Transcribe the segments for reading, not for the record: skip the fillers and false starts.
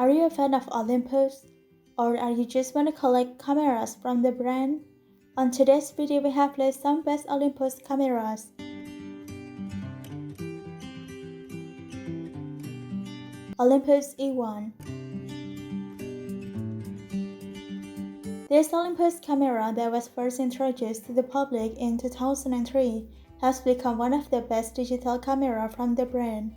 Are you a fan of Olympus? Or are you just want to collect cameras from the brand? On today's video, we have listed some best Olympus cameras. Olympus E-1. This Olympus camera that was first introduced to the public in 2003 has become one of the best digital cameras from the brand.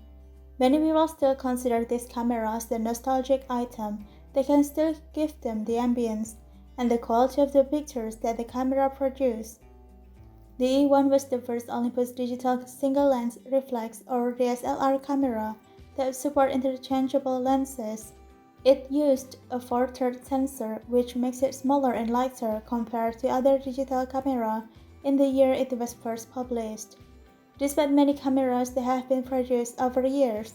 Many people still consider this camera as the nostalgic item that can still give them the ambience and the quality of the pictures that the camera produces. The E1 was the first Olympus digital single-lens reflex or DSLR camera that support interchangeable lenses. It used a 4/3 sensor, which makes it smaller and lighter compared to other digital cameras in the year it was first published. Despite many cameras that have been produced over years,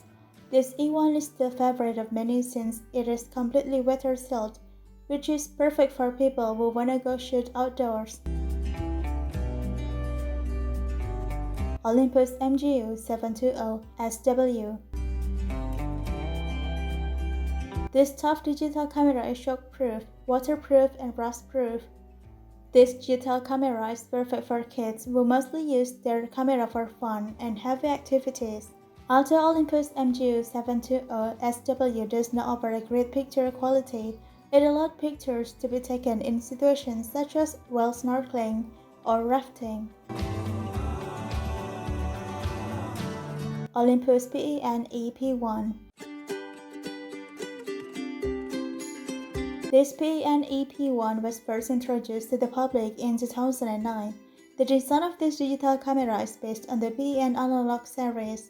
this E1 is the favorite of many since it is completely weather-sealed, which is perfect for people who wanna go shoot outdoors. Olympus MGU 720 SW. This tough digital camera is shock-proof, waterproof, and rust-proof. This digital camera is perfect for kids who mostly use their camera for fun and heavy activities. Although Olympus MGU 720 SW does not offer a great picture quality, it allows pictures to be taken in situations such as while snorkeling or rafting. Olympus PEN EP1. This PEN EP1 was first introduced to the public in 2009. The design of this digital camera is based on the PEN analog series.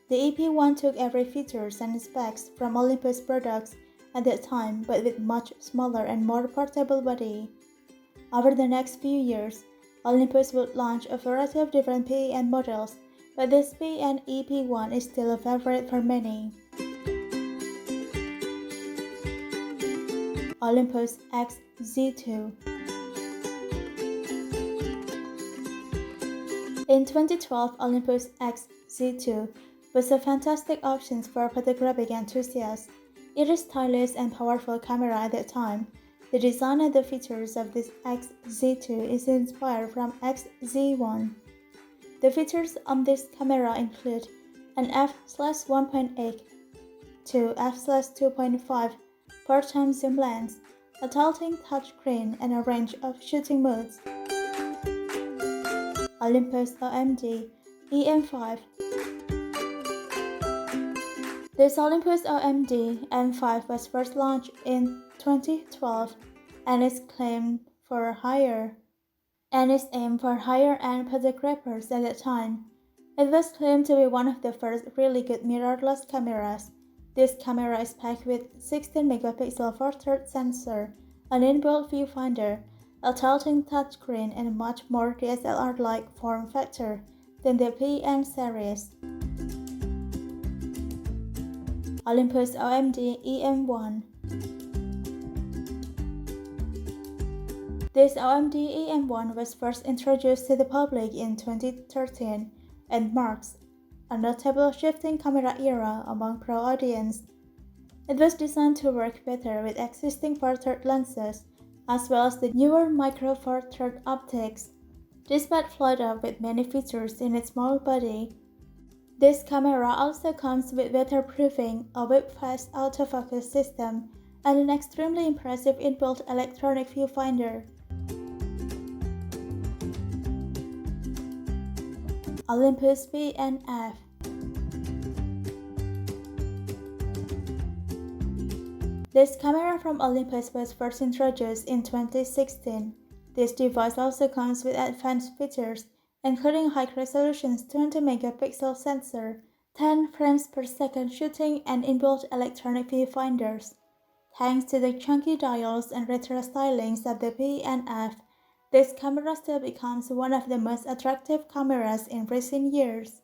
The EP1 took every features and specs from Olympus products at that time, but with much smaller and more portable body. Over the next few years, Olympus would launch a variety of different PEN models, but this PEN EP1 is still a favorite for many. Olympus XZ2. In 2012, Olympus XZ2 was a fantastic option for photographic enthusiasts. It is a stylish and powerful camera at that time. The design and the features of this XZ2 is inspired from XZ1. The features on this camera include an f/1.8 to f/2.5 part-time zoom lens, a tilting touchscreen, and a range of shooting modes. Olympus OMD EM5. This Olympus OMD M5 was first launched in 2012 and is aimed for higher-end photographers at the time. It was claimed to be one of the first really good mirrorless cameras. This camera is packed with 16-megapixel 4/3 sensor, an inbuilt viewfinder, a tilting touchscreen, and a much more DSLR-like form factor than the PEN series. Olympus OMD EM1. This OMD EM1 was first introduced to the public in 2013 and marks a notable shift in camera era among pro audience. It was designed to work better with existing 4/3 lenses, as well as the newer micro 4/3 optics. Despite flawed with many features in its small body, this camera also comes with weatherproofing, a whip-fast autofocus system, and an extremely impressive inbuilt electronic viewfinder. Olympus PNF. This camera from Olympus was first introduced in 2016. This device also comes with advanced features, including high-resolution 20-megapixel sensor, 10 frames per second shooting, and inbuilt electronic viewfinders. Thanks to the chunky dials and retro stylings of the PNF, this camera still becomes one of the most attractive cameras in recent years.